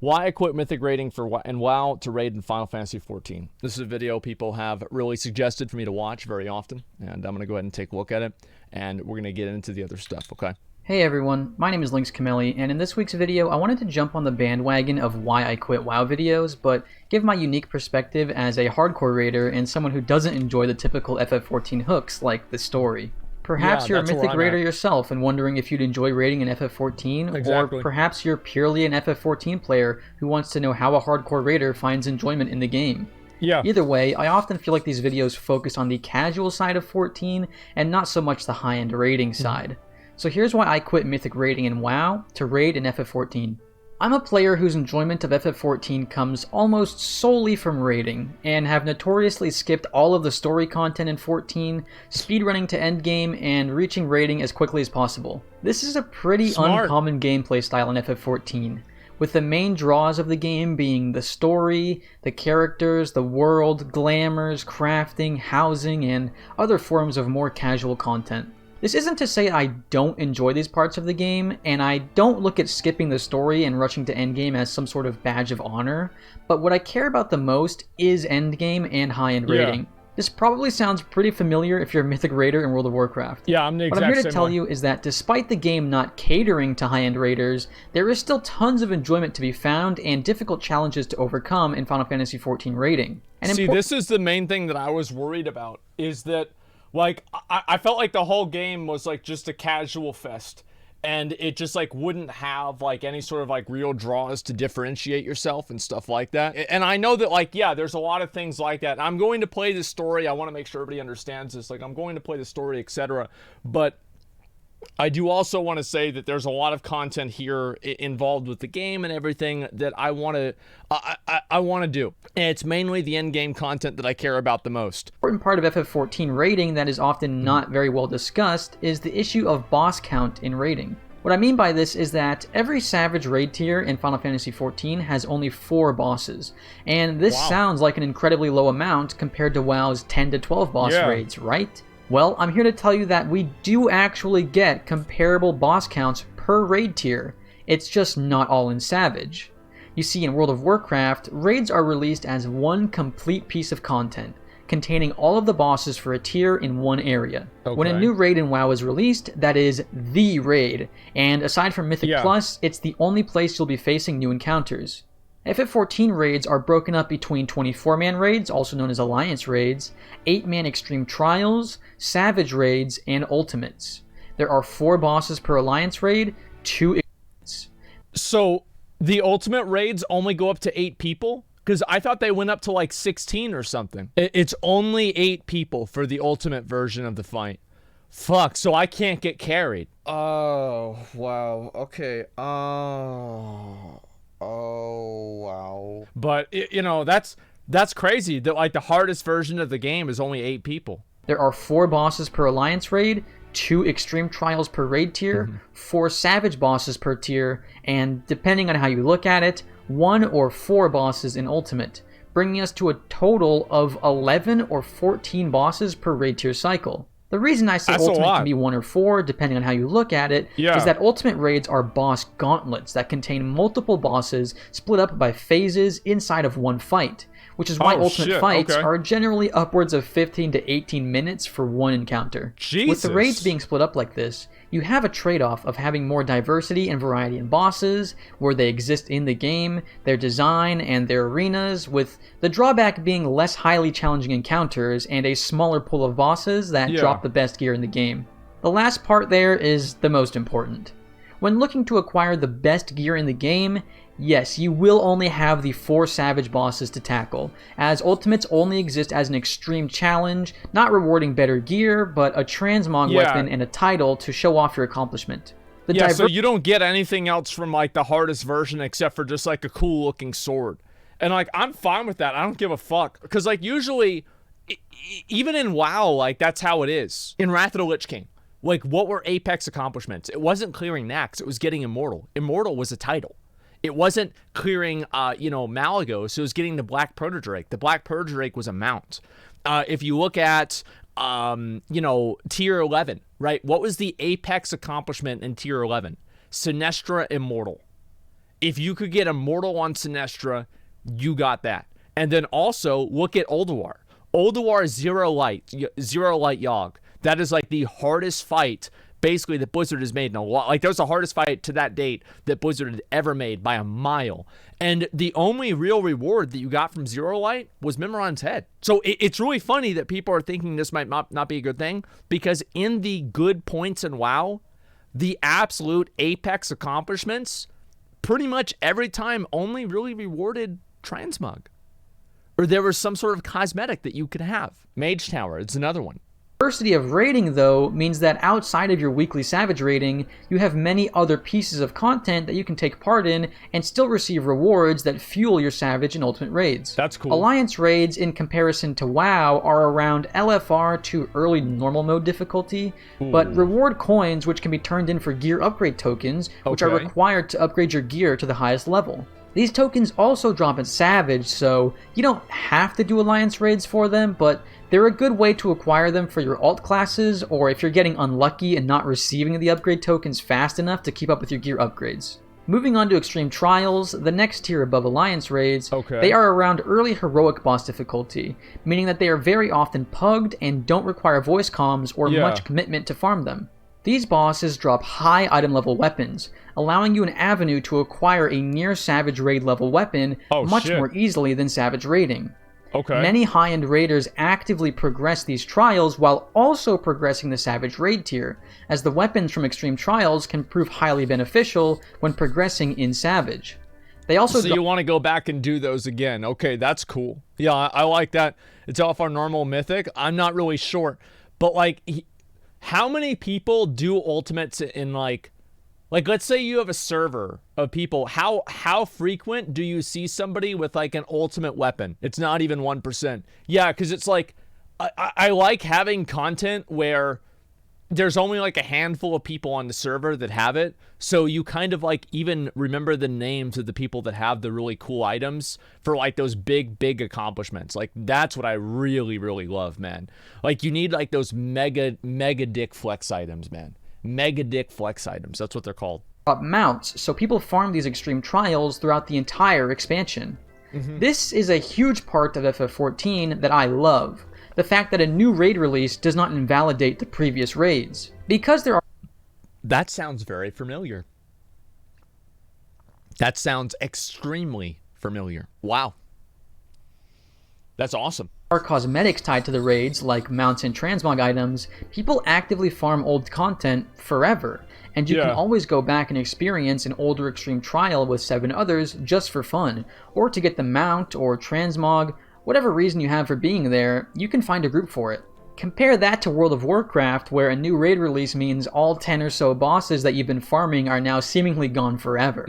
Why I quit Mythic raiding and WoW to raid in Final Fantasy XIV. This is a video people have really suggested for me to watch very often, and I'm going to go ahead and take a look at it, and we're going to get into the other stuff, okay? Hey everyone, my name is Lynx Kameli, and in this week's video I wanted to jump on the bandwagon of why I quit WoW videos, but give my unique perspective as a hardcore raider and someone who doesn't enjoy the typical FF14 hooks like the story. Perhaps you're a Mythic raider yourself and wondering if you'd enjoy raiding in FF14, Exactly. or perhaps you're purely an FF14 player who wants to know how a hardcore raider finds enjoyment in the game. Yeah. Either way, I often feel like these videos focus on the casual side of 14 and not so much the high-end raiding side. So here's why I quit Mythic raiding in WoW to raid in FF14. I'm a player whose enjoyment of FF14 comes almost solely from raiding, and have notoriously skipped all of the story content in 14, speedrunning to endgame, and reaching raiding as quickly as possible. This is a pretty uncommon gameplay style in FF14, with the main draws of the game being the story, the characters, the world, glamours, crafting, housing, and other forms of more casual content. This isn't to say I don't enjoy these parts of the game, and I don't look at skipping the story and rushing to endgame as some sort of badge of honor, but what I care about the most is endgame and high-end raiding. This probably sounds pretty familiar if you're a Mythic raider in World of Warcraft. Yeah, I'm the exact same. What I'm here to tell you is that despite the game not catering to high-end raiders, there is still tons of enjoyment to be found and difficult challenges to overcome in Final Fantasy XIV raiding. And see, this is the main thing that I was worried about, is that like, I felt like the whole game was like just a casual fest, and it just like wouldn't have like any sort of like real draws to differentiate yourself and stuff like that. And I know that like, yeah, there's a lot of things like that. I'm going to play the story. I want to make sure everybody understands this. Like, I'm going to play the story, etc. But I do also want to say that there's a lot of content here involved with the game and everything that I want to I want to do. And it's mainly the end game content that I care about the most. Important part of FF14 raiding that is often not very well discussed is the issue of boss count in raiding. What I mean by this is that every Savage raid tier in Final Fantasy XIV has only 4 bosses, and this sounds like an incredibly low amount compared to WoW's 10 to 12 boss raids, right? Well, I'm here to tell you that we do actually get comparable boss counts per raid tier. It's just not all in Savage. You see, in World of Warcraft, raids are released as one complete piece of content, containing all of the bosses for a tier in one area. Okay. When a new raid in WoW is released, that is the raid, and aside from Mythic Plus, it's the only place you'll be facing new encounters. FF14 raids are broken up between 24-man raids, also known as Alliance raids, 8-man Extreme Trials, Savage raids, and Ultimates. There are 4 bosses per Alliance raid, 2 Ultimates. So, the Ultimate raids only go up to 8 people? Because I thought they went up to like 16 or something. It's only 8 people for the Ultimate version of the fight. Fuck, so I can't get carried. Oh, wow. Okay. Oh, wow. But, you know, that's crazy. That like the hardest version of the game is only 8 people. There are 4 bosses per Alliance raid, 2 Extreme Trials per raid tier, 4 Savage bosses per tier, and depending on how you look at it, 1 or 4 bosses in Ultimate, bringing us to a total of 11 or 14 bosses per raid tier cycle. The reason I say Ultimate can be 1 or 4, depending on how you look at it, is that Ultimate raids are boss gauntlets that contain multiple bosses split up by phases inside of one fight, which is why Ultimate fights are generally upwards of 15 to 18 minutes for one encounter. Jesus. With the raids being split up like this, you have a trade-off of having more diversity and variety in bosses, where they exist in the game, their design, and their arenas, with the drawback being less highly challenging encounters and a smaller pool of bosses that drop the best gear in the game. The last part there is the most important. When looking to acquire the best gear in the game, yes, you will only have the 4 Savage bosses to tackle, as Ultimates only exist as an extreme challenge, not rewarding better gear, but a transmog weapon and a title to show off your accomplishment. So you don't get anything else from like the hardest version except for just like a cool looking sword. And like, I'm fine with that. I don't give a fuck. Because like usually, even in WoW, like that's how it is. In Wrath of the Lich King, like what were Apex accomplishments? It wasn't clearing Nax, it was getting Immortal. Immortal was a title. It wasn't clearing, Malagos. It was getting the Black Protodrake. The Black Protodrake was a mount. If you look at, Tier 11, right? What was the apex accomplishment in Tier 11? Sinestra Immortal. If you could get Immortal on Sinestra, you got that. And then also look at Ulduar. Ulduar is zero light Yogg. That is like the hardest fight basically that Blizzard has made in a lot. Like, that was the hardest fight to that date that Blizzard had ever made by a mile. And the only real reward that you got from Zero Light was Mimiron's head. So it's really funny that people are thinking this might not be a good thing, because in the good points in WoW, the absolute apex accomplishments, pretty much every time only really rewarded transmog. Or there was some sort of cosmetic that you could have. Mage Tower, it's another one. Diversity of raiding, though, means that outside of your weekly Savage raiding, you have many other pieces of content that you can take part in and still receive rewards that fuel your Savage and Ultimate raids. That's cool. Alliance raids, in comparison to WoW, are around LFR to early normal mode difficulty, but reward coins, which can be turned in for gear upgrade tokens, which are required to upgrade your gear to the highest level. These tokens also drop in Savage, so you don't have to do Alliance raids for them, but they're a good way to acquire them for your alt classes, or if you're getting unlucky and not receiving the upgrade tokens fast enough to keep up with your gear upgrades. Moving on to Extreme Trials, the next tier above Alliance raids, they are around early Heroic boss difficulty, meaning that they are very often pugged and don't require voice comms or much commitment to farm them. These bosses drop high item level weapons, allowing you an avenue to acquire a near Savage raid level weapon much more easily than Savage raiding. Many high-end raiders actively progress these trials while also progressing the Savage raid tier, as the weapons from Extreme Trials can prove highly beneficial when progressing in Savage. They also so you want to go back and do those again. Okay, that's cool. Yeah, I like that. It's off our normal Mythic. I'm not really sure, but like, how many people do ultimates in like let's say you have a server of people, how frequent do you see somebody with like an ultimate weapon? It's not even 1%. Yeah, because it's like, I like having content where there's only like a handful of people on the server that have it, so you kind of like even remember the names of the people that have the really cool items for like those big accomplishments. Like, that's what I really love, man. Like, you need like those mega dick flex items, man. Mega dick flex items, that's what they're called. Mounts, so people farm these Extreme Trials throughout the entire expansion. This is a huge part of FF14 that I love. The fact that a new raid release does not invalidate the previous raids. Because there are... That sounds very familiar. That sounds extremely familiar. Wow. That's awesome. Are cosmetics tied to the raids, like mounts and transmog items, people actively farm old content forever, and you can always go back and experience an older Extreme Trial with 7 others just for fun, or to get the mount or transmog. Whatever reason you have for being there, you can find a group for it. Compare that to World of Warcraft, where a new raid release means all 10 or so bosses that you've been farming are now seemingly gone forever.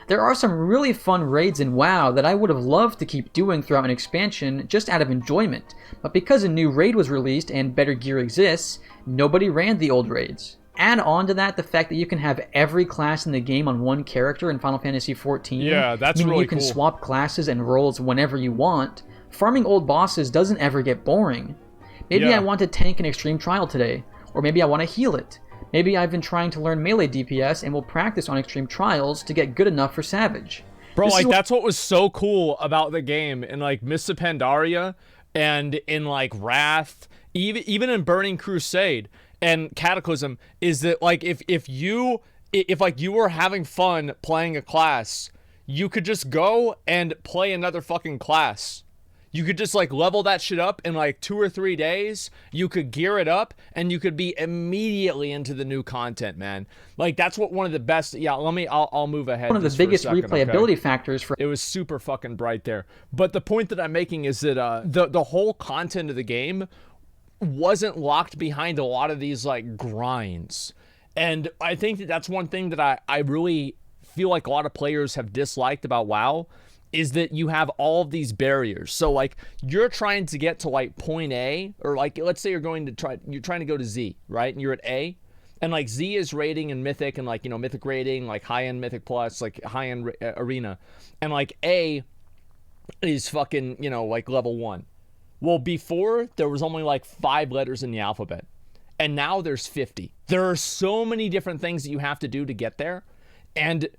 There are some really fun raids in WoW that I would have loved to keep doing throughout an expansion just out of enjoyment, but because a new raid was released and better gear exists, nobody ran the old raids. Add on to that the fact that you can have every class in the game on one character in Final Fantasy XIV. Yeah, that's meaning really you can cool. swap classes and roles whenever you want. Farming old bosses doesn't ever get boring. Maybe I want to tank an Extreme Trial today, or maybe I want to heal it. Maybe I've been trying to learn melee DPS and will practice on Extreme Trials to get good enough for Savage. Bro, like, that's what was so cool about the game in like Mists of Pandaria and in like Wrath, even in Burning Crusade and Cataclysm, is that like if like you were having fun playing a class, you could just go and play another fucking class. You could just like level that shit up in like 2 or 3 days. You could gear it up and you could be immediately into the new content, man. Like, that's what one of the best. Yeah, I'll move ahead. One of the biggest replayability factors for it was super fucking bright there. But the point that I'm making is that the whole content of the game wasn't locked behind a lot of these like grinds. And I think that that's one thing that I really feel like a lot of players have disliked about WoW, is that you have all of these barriers. So like, you're trying to get to like point A, or like, let's say you're trying to go to Z, right? And you're at A, and like Z is rating and Mythic, and like, you know, Mythic rating, like high-end Mythic plus, like high-end Arena, and like A is fucking, you know, like level 1. Well, before there was only like 5 letters in the alphabet, and now there's 50. There are so many different things that you have to do to get there, and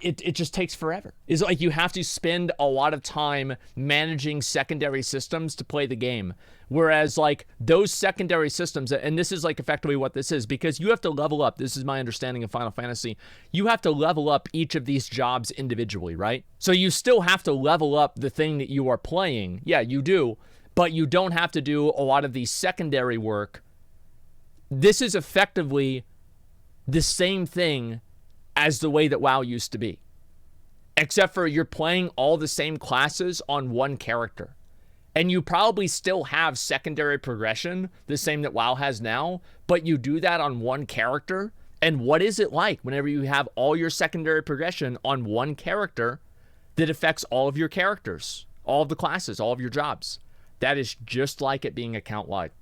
it just takes forever. It's like you have to spend a lot of time managing secondary systems to play the game. Whereas like those secondary systems, and this is like effectively what this is, because you have to level up. This is my understanding of Final Fantasy. You have to level up each of these jobs individually, right? So you still have to level up the thing that you are playing. Yeah, you do. But you don't have to do a lot of the secondary work. This is effectively the same thing as the way that WoW used to be. Except for you're playing all the same classes on one character. And you probably still have secondary progression, the same that WoW has now, but you do that on one character. And what is it like whenever you have all your secondary progression on one character that affects all of your characters, all of the classes, all of your jobs? That is just like it being account-wide.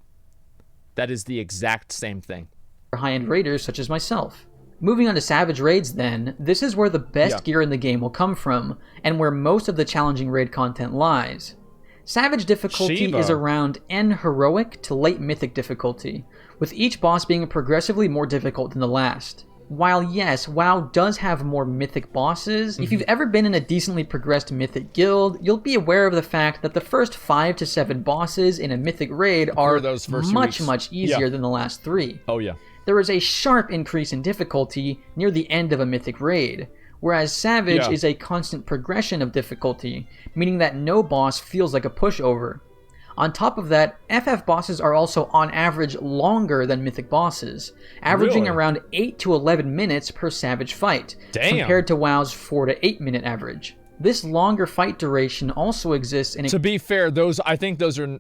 That is the exact same thing. High-end raiders such as myself. Moving on to Savage Raids then, this is where the best gear in the game will come from, and where most of the challenging raid content lies. Savage difficulty is around N Heroic to Late Mythic difficulty, with each boss being progressively more difficult than the last. While yes, WoW does have more mythic bosses, if you've ever been in a decently progressed mythic guild, you'll be aware of the fact that the first 5 to 7 bosses in a mythic raid are much easier than the last 3. Oh yeah. There is a sharp increase in difficulty near the end of a mythic raid, whereas Savage is a constant progression of difficulty, meaning that no boss feels like a pushover. On top of that, FF bosses are also on average longer than mythic bosses, averaging around 8 to 11 minutes per Savage fight, compared to WoW's 4 to 8 minute average. This longer fight duration also exists in... To be fair, I think those are...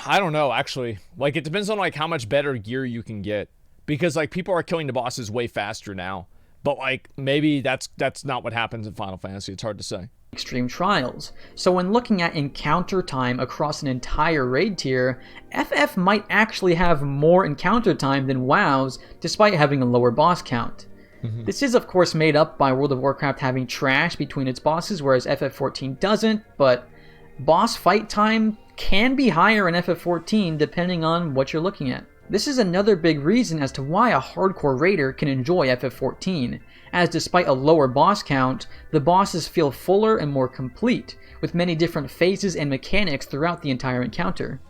I don't know, actually. Like, it depends on, like, how much better gear you can get. Because, like, people are killing the bosses way faster now. But, like, maybe that's not what happens in Final Fantasy. It's hard to say. Extreme trials. So when looking at encounter time across an entire raid tier, FF might actually have more encounter time than WoW's, despite having a lower boss count. This is, of course, made up by World of Warcraft having trash between its bosses, whereas FF14 doesn't, but boss fight time can be higher in FF14 depending on what you're looking at. This is another big reason as to why a hardcore raider can enjoy FF14, as despite a lower boss count, the bosses feel fuller and more complete, with many different phases and mechanics throughout the entire encounter.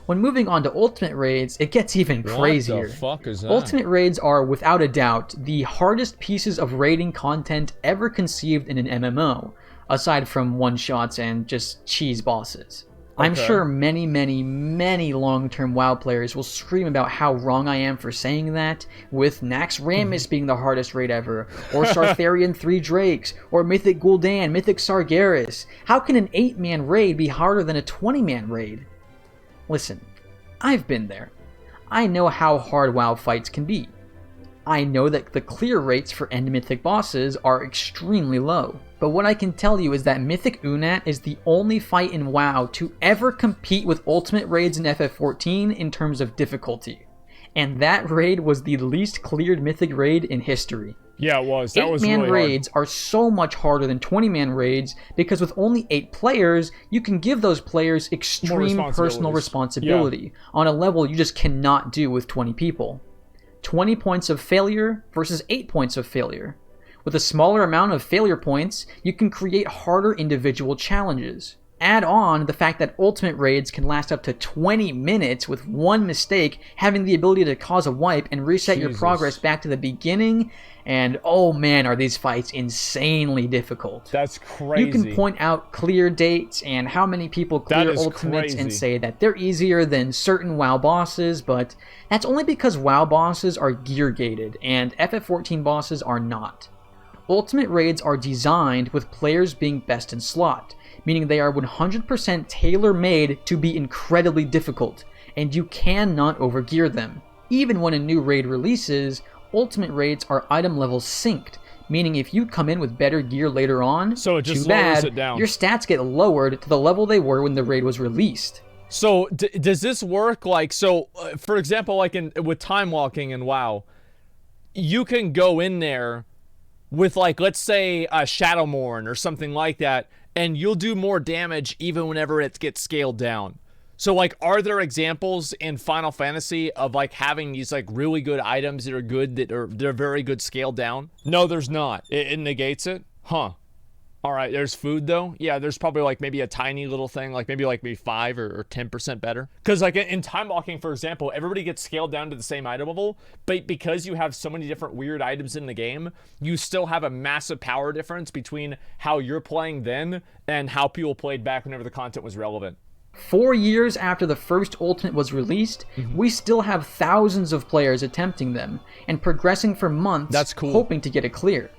When moving on to Ultimate Raids, it gets even crazier. What the fuck is that? Ultimate Raids are, without a doubt, the hardest pieces of raiding content ever conceived in an MMO, aside from one-shots and just cheese bosses. I'm sure many long-term WoW players will scream about how wrong I am for saying that, with Nax Rammus being the hardest raid ever, or Sartharian 3 Drakes, or Mythic Gul'dan, Mythic Sargeras. How can an 8-man raid be harder than a 20-man raid? Listen, I've been there. I know how hard WoW fights can be. I know that the clear rates for end Mythic bosses are extremely low. But what I can tell you is that Mythic Unat is the only fight in WoW to ever compete with Ultimate Raids in FF14 in terms of difficulty. And that raid was the least cleared Mythic raid in history. Yeah, it was. That was really hard. 8-man raids are so much harder than 20-man raids because with only 8 players, you can give those players extreme personal responsibility on a level you just cannot do with 20 people. 20 points of failure versus 8 points of failure. With a smaller amount of failure points, you can create harder individual challenges. Add on the fact that Ultimate Raids can last up to 20 minutes with one mistake having the ability to cause a wipe and reset your progress back to the beginning, and oh man, are these fights insanely difficult. That's crazy. You can point out clear dates and how many people clear Ultimates and say that they're easier than certain WoW bosses, but that's only because WoW bosses are gear gated and FF14 bosses are not. Ultimate Raids are designed with players being best in slot, meaning they are 100% tailor-made to be incredibly difficult, and you cannot overgear them. Even when a new raid releases, Ultimate Raids are item level synced, meaning if you come in with better gear later on, so it just too bad, it down. Your stats get lowered to the level they were when the raid was released. So does this work like, for example, like with time walking in WoW, you can go in there with, like, let's say a Shadowmourne or something like that, and you'll do more damage even whenever it gets scaled down. So, like, are there examples in Final Fantasy of, like, having these, like, really good items that are good, they're very good scaled down? No, there's not. It negates it? Huh. All right, there's food, though. Yeah, there's probably, like, maybe a tiny little thing, like, maybe 5 or 10% better. Because, like, in time walking, for example, everybody gets scaled down to the same item level, but because you have so many different weird items in the game, you still have a massive power difference between how you're playing then and how people played back whenever the content was relevant. 4 years after the first Ultimate was released, we still have thousands of players attempting them, and progressing for months. That's cool. Hoping to get it clear.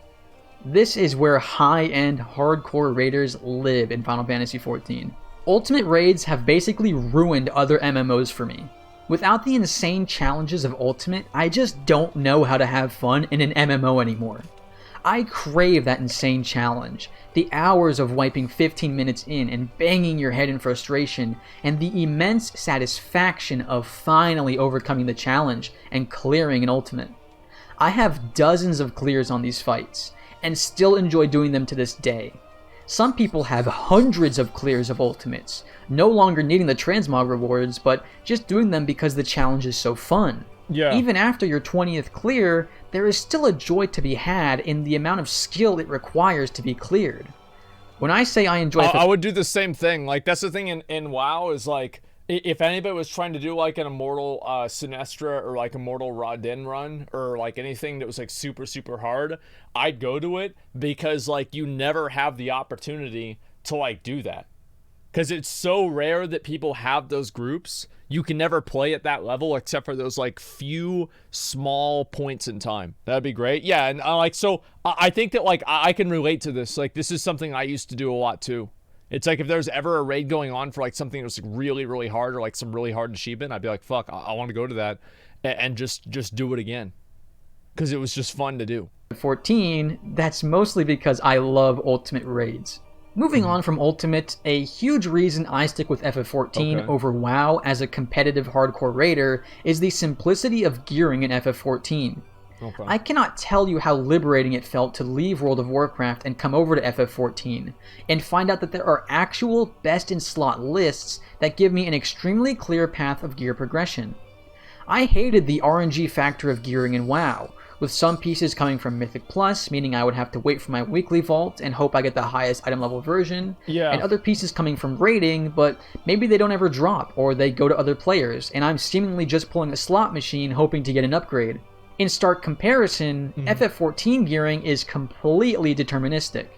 This is where high-end, hardcore raiders live in Final Fantasy XIV. Ultimate raids have basically ruined other MMOs for me. Without the insane challenges of Ultimate, I just don't know how to have fun in an MMO anymore. I crave that insane challenge, the hours of wiping 15 minutes in and banging your head in frustration, and the immense satisfaction of finally overcoming the challenge and clearing an Ultimate. I have dozens of clears on these fights, and still enjoy doing them to this day. Some people have hundreds of clears of Ultimates, no longer needing the transmog rewards, but just doing them because the challenge is so fun. Yeah. Even after your 20th clear, there is still a joy to be had in the amount of skill it requires to be cleared. When I say I enjoy... I would do the same thing. Like, that's the thing in WoW is, like, if anybody was trying to do, like, an Immortal Sinestra or, like, Immortal Rodin run or, like, anything that was, like, super, super hard, I'd go to it because, like, you never have the opportunity to, like, do that. Because it's so rare that people have those groups. You can never play at that level except for those, like, few small points in time. That'd be great. Yeah, and, like, so I think that, like, I can relate to this. Like, this is something I used to do a lot, too. It's like if there's ever a raid going on for like something that was like really, really hard or like some really hard achievement, I'd be like, fuck, I want to go to that and just do it again. Because it was just fun to do. 14, that's mostly because I love Ultimate raids. Moving on from Ultimate, a huge reason I stick with FF14 over WoW as a competitive hardcore raider is the simplicity of gearing in FF14. Okay. I cannot tell you how liberating it felt to leave World of Warcraft and come over to FF14 and find out that there are actual best-in-slot lists that give me an extremely clear path of gear progression. I hated the RNG factor of gearing in WoW, with some pieces coming from Mythic Plus, meaning I would have to wait for my weekly vault and hope I get the highest item level version, and other pieces coming from raiding, but maybe they don't ever drop, or they go to other players, and I'm seemingly just pulling a slot machine hoping to get an upgrade. In stark comparison, FF14 gearing is completely deterministic.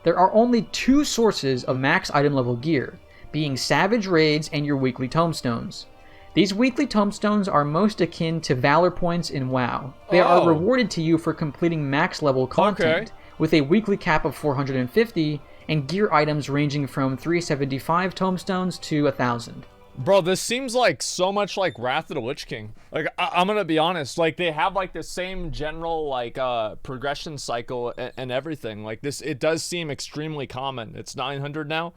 There are only two sources of max item level gear, being Savage Raids and your weekly tomestones. These weekly tomestones are most akin to Valor points in WoW. They are rewarded to you for completing max level content, with a weekly cap of 450, and gear items ranging from 375 tomestones to 1,000. Bro, this seems like so much like Wrath of the Lich King. Like, I'm gonna be honest, like, they have like the same general like progression cycle and everything. Like, this, it does seem extremely common. It's 900 now.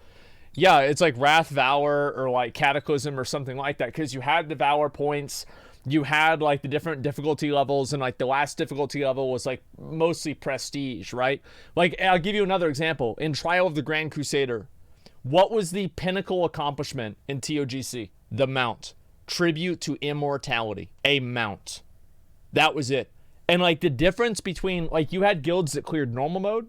Yeah, it's like Wrath, Valor, or like Cataclysm or something like that, because you had the Valor points, you had like the different difficulty levels, and like the last difficulty level was like mostly prestige, right? Like, I'll give you another example. In Trial of the Grand Crusader, what was the pinnacle accomplishment in TOGC? The mount. Tribute to immortality. A mount. That was it. And like the difference between, like, you had guilds that cleared normal mode,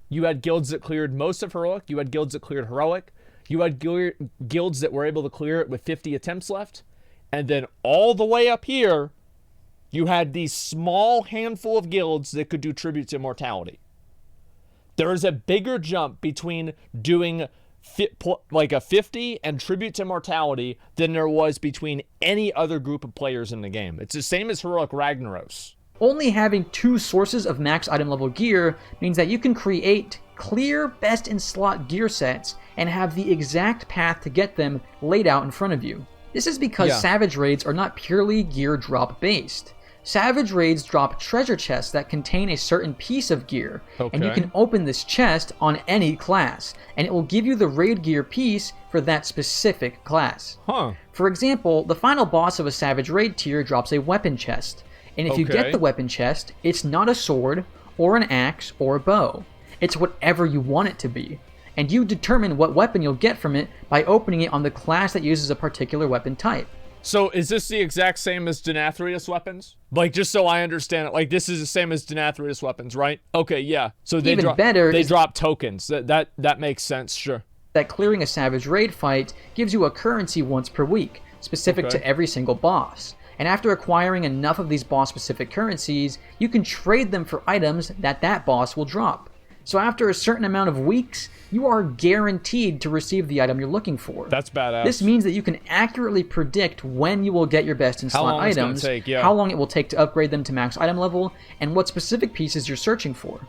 you had guilds that cleared most of heroic, you had guilds that cleared heroic, you had guilds that were able to clear it with 50 attempts left, and then all the way up here, you had these small handful of guilds that could do tribute to immortality. There is a bigger jump between doing like a 50 and tribute to immortality than there was between any other group of players in the game. It's the same as heroic Ragnaros. Only having two sources of max item level gear means that you can create clear best in slot gear sets and have the exact path to get them laid out in front of you. This is because Savage Raids are not purely gear drop based. Savage Raids drop treasure chests that contain a certain piece of gear, and you can open this chest on any class, and it will give you the raid gear piece for that specific class. For example, the final boss of a Savage Raid tier drops a weapon chest, and if you get the weapon chest, it's not a sword, or an axe, or a bow. It's whatever you want it to be. and you determine what weapon you'll get from it by opening it on the class that uses a particular weapon type. So is this the exact same as Denathrius weapons? Like, just so I understand it, like this is the same as Denathrius weapons, right? Okay, yeah. So they drop tokens. That makes sense, sure. That clearing a savage raid fight gives you a currency once per week, specific to every single boss. And after acquiring enough of these boss-specific currencies, you can trade them for items that boss will drop. So after a certain amount of weeks, you are guaranteed to receive the item you're looking for. That's badass. This means that you can accurately predict when you will get your best in slot items, how long it will take to upgrade them to max item level, and what specific pieces you're searching for.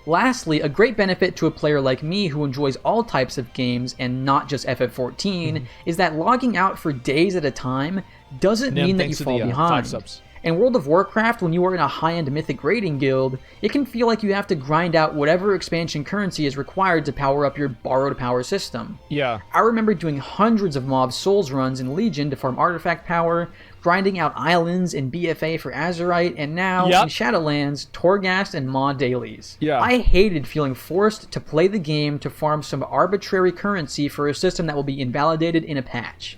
Lastly, a great benefit to a player like me who enjoys all types of games and not just FF14 is that logging out for days at a time doesn't mean that you fall behind. In World of Warcraft, when you are in a high-end mythic raiding guild, it can feel like you have to grind out whatever expansion currency is required to power up your borrowed power system. Yeah. I remember doing hundreds of mob souls runs in Legion to farm artifact power, grinding out islands in BFA for Azerite, and now in Shadowlands, Torghast and Maw dailies. Yeah. I hated feeling forced to play the game to farm some arbitrary currency for a system that will be invalidated in a patch.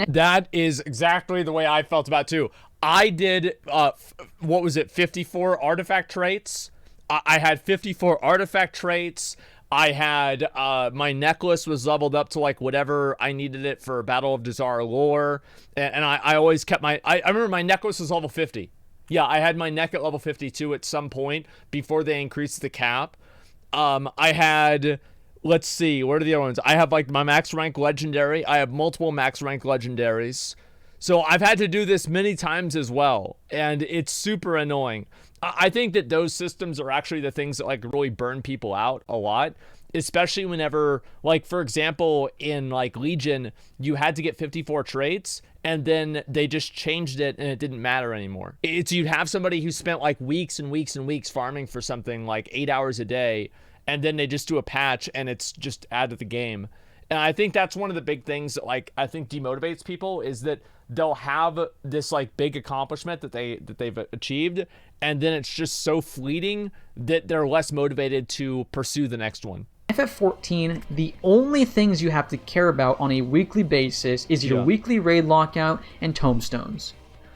That is exactly the way I felt about it too. I did, 54 artifact traits? I had 54 artifact traits. I had, my necklace was leveled up to like whatever I needed it for Battle of Dazar lore. And I always kept I remember my necklace was level 50. Yeah, I had my neck at level 52 at some point before they increased the cap. I had, let's see, what are the other ones? I have like my max rank legendary. I have multiple max rank legendaries. So I've had to do this many times as well, and it's super annoying. I think that those systems are actually the things that like really burn people out a lot, especially whenever, like, for example, in like Legion, you had to get 54 traits, and then they just changed it and it didn't matter anymore. You'd have somebody who spent like weeks and weeks and weeks farming for something like 8 hours a day, and then they just do a patch and it's just add to the game. And I think that's one of the big things that like I think demotivates people is that they'll have this like big accomplishment that they've achieved, and then it's just so fleeting that they're less motivated to pursue the next one. FF14, the only things you have to care about on a weekly basis is your weekly raid lockout and tomestones.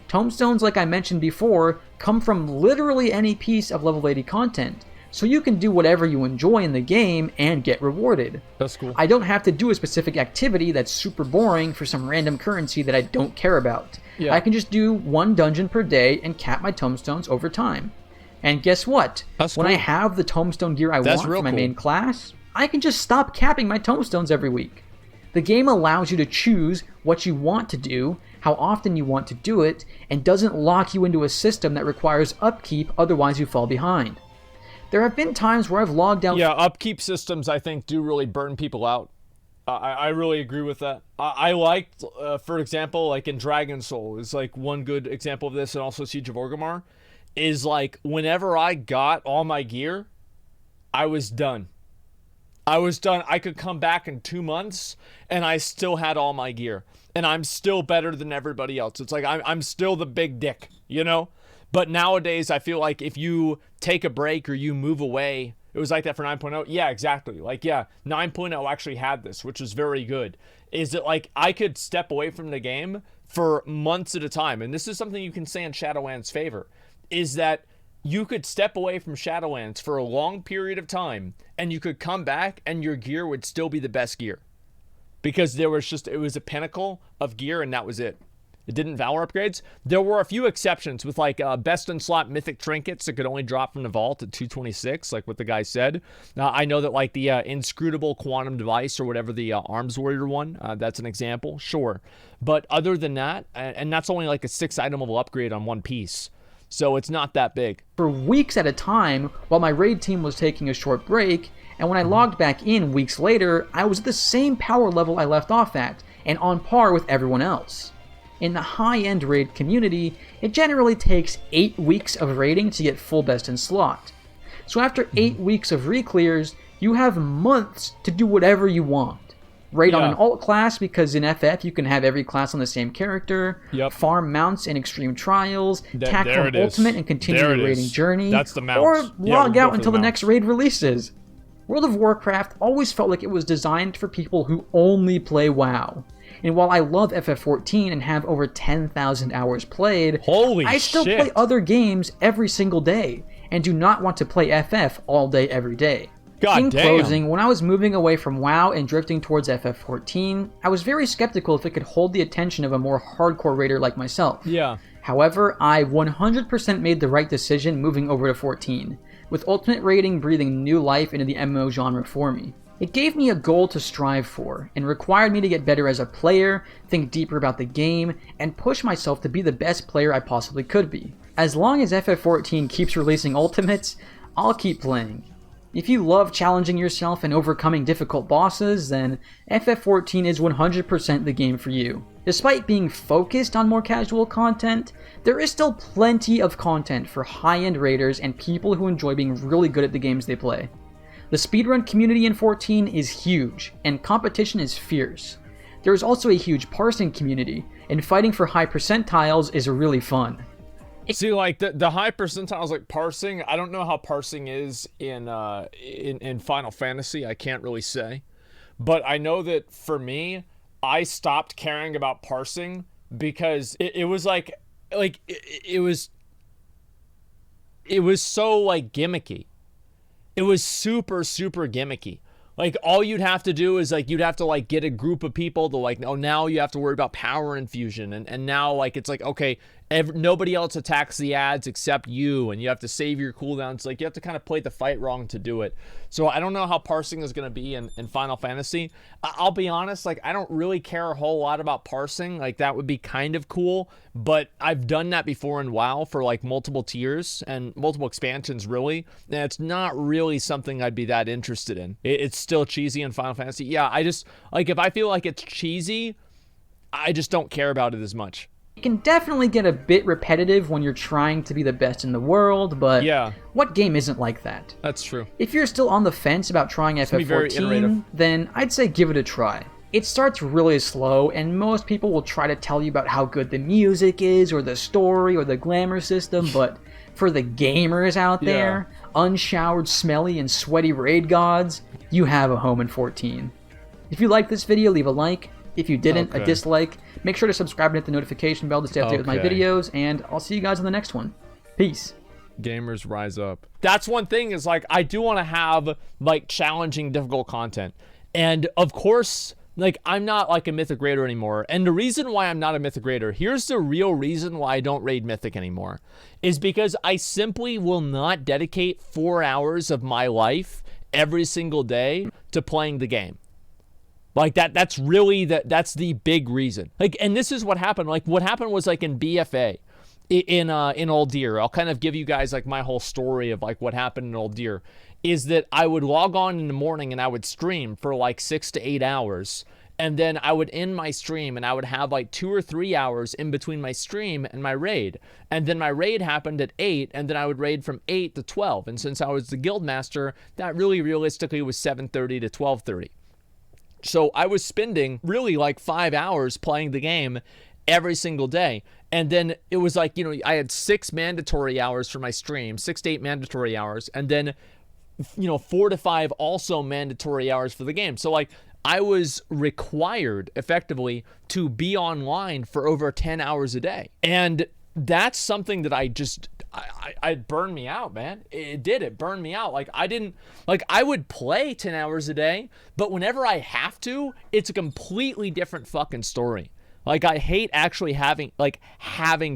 Tomestones, like I mentioned before, come from literally any piece of level 80 content. So you can do whatever you enjoy in the game and get rewarded. That's cool. I don't have to do a specific activity that's super boring for some random currency that I don't care about. I can just do one dungeon per day and cap my tomestones over time. And guess what? When I have the tomestone gear I want for my main class, I can just stop capping my tomestones every week. The game allows you to choose what you want to do, how often you want to do it, and doesn't lock you into a system that requires upkeep, otherwise you fall behind. There have been times where I've logged out... Yeah, upkeep systems, I think, do really burn people out. I really agree with that. I liked, for example, like in Dragon Soul, is like one good example of this, and also Siege of Orgrimmar, is like whenever I got all my gear, I was done. I could come back in 2 months, and I still had all my gear. And I'm still better than everybody else. It's like I'm still the big dick, you know? But nowadays, I feel like if you take a break or you move away, it was like that for 9.0. Yeah, exactly. Like, yeah, 9.0 actually had this, which was very good. Is that like I could step away from the game for months at a time. And this is something you can say in Shadowlands' favor, is that you could step away from Shadowlands for a long period of time and you could come back and your gear would still be the best gear. Because it was a pinnacle of gear and that was it. It didn't Valor upgrades. There were a few exceptions with like best in slot mythic trinkets that could only drop from the vault at 226, like what the guy said. I know that like the inscrutable quantum device or whatever the arms warrior one, that's an example, sure. But other than that, and that's only like a 6 item level upgrade on one piece. So it's not that big. For weeks at a time while my raid team was taking a short break, and when I logged back in weeks later, I was at the same power level I left off at, and on par with everyone else. In the high-end raid community, it generally takes 8 weeks of raiding to get full best in slot. So after 8 weeks of re-clears, you have months to do whatever you want. Raid on an alt class because in FF you can have every class on the same character, farm mounts in extreme trials, tack from ultimate and continue your raiding journey, That's the mount. or log out until the next raid releases. World of Warcraft always felt like it was designed for people who only play WoW. And while I love FF14 and have over 10,000 hours played, I still play other games every single day, and do not want to play FF all day every day. In closing, when I was moving away from WoW and drifting towards FF14, I was very skeptical if it could hold the attention of a more hardcore raider like myself. Yeah. However, I 100% made the right decision moving over to 14, with Ultimate Raiding breathing new life into the MMO genre for me. It gave me a goal to strive for, and required me to get better as a player, think deeper about the game, and push myself to be the best player I possibly could be. As long as FF14 keeps releasing Ultimates, I'll keep playing. If you love challenging yourself and overcoming difficult bosses, then FF14 is 100% the game for you. Despite being focused on more casual content, there is still plenty of content for high-end raiders and people who enjoy being really good at the games they play. The speedrun community in 14 is huge, and competition is fierce. There is also a huge parsing community, and fighting for high percentiles is really fun. See, like the high percentiles, like parsing. I don't know how parsing is in Final Fantasy. I can't really say, but I know that for me, I stopped caring about parsing because it was it was so like gimmicky. It was super gimmicky. Like, all you'd have to do is, like, you'd have to, like, get a group of people to, like, oh, now you have to worry about power infusion. And now, like, it's like, okay, nobody else attacks the ads except you, and you have to save your cooldowns. Like, you have to kind of play the fight wrong to do it. So I don't know how parsing is going to be in Final Fantasy. I'll be honest, like, I don't really care a whole lot about parsing. Like, that would be kind of cool, but I've done that before in WoW for, like, multiple tiers and multiple expansions, really. And it's not really something I'd be that interested in. It's still cheesy in Final Fantasy. Yeah, I just, like, if I feel like it's cheesy, I just don't care about it as much. It can definitely get a bit repetitive when you're trying to be the best in the world, but yeah, what game isn't like that? That's true. If you're still on the fence about trying FF14, then I'd say give it a try. It starts really slow, and most people will try to tell you about how good the music is, or the story, or the glamour system, but for the gamers out there, unshowered, smelly, and sweaty raid gods, you have a home in 14. If you liked this video, leave a like. If you didn't, a dislike. Make sure to subscribe and hit the notification bell to stay updated with my videos, and I'll see you guys on the next one. Peace. Gamers rise up. That's one thing, is like, I do want to have like challenging, difficult content. And of course, like, I'm not like a Mythic Raider anymore. And the reason why I'm not a Mythic Raider, here's the real reason why I don't raid Mythic anymore, is because I simply will not dedicate 4 hours of my life every single day to playing the game. Like, that's really, that's the big reason. Like, and this is what happened. Like, what happened was, like, in BFA, in Old Deer, I'll kind of give you guys, like, my whole story of, like, what happened in Old Deer, is that I would log on in the morning and I would stream for, like, 6 to 8 hours. And then I would end my stream and I would have, like, 2 or 3 hours in between my stream and my raid. And then my raid happened at 8, and then I would raid from 8 to 12. And since I was the guild master, that really realistically was 7:30 to 12:30. So I was spending really like 5 hours playing the game every single day. And then it was like, you know, I had 6 mandatory hours for my stream, 6 to 8 mandatory hours, and then, you know, 4 to 5 also mandatory hours for the game. So, like, I was required effectively to be online for over 10 hours a day. And that's something that it burned me out, man. It burned me out. Like, I would play 10 hours a day, but whenever I have to, it's a completely different fucking story. Like, I hate actually having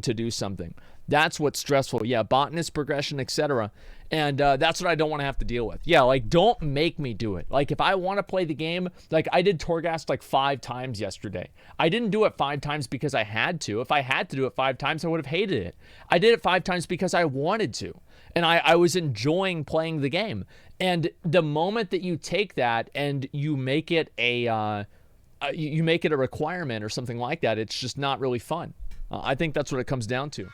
to do something. That's what's stressful. Yeah, botanist progression, etc. And that's what I don't want to have to deal with. Yeah, like, don't make me do it. Like, if I want to play the game, like, I did Torghast like 5 times yesterday. I didn't do it 5 times because I had to. If I had to do it 5 times, I would have hated it. I did it 5 times because I wanted to. And I was enjoying playing the game. And the moment that you take that and you make it a requirement or something like that, it's just not really fun. I think that's what it comes down to.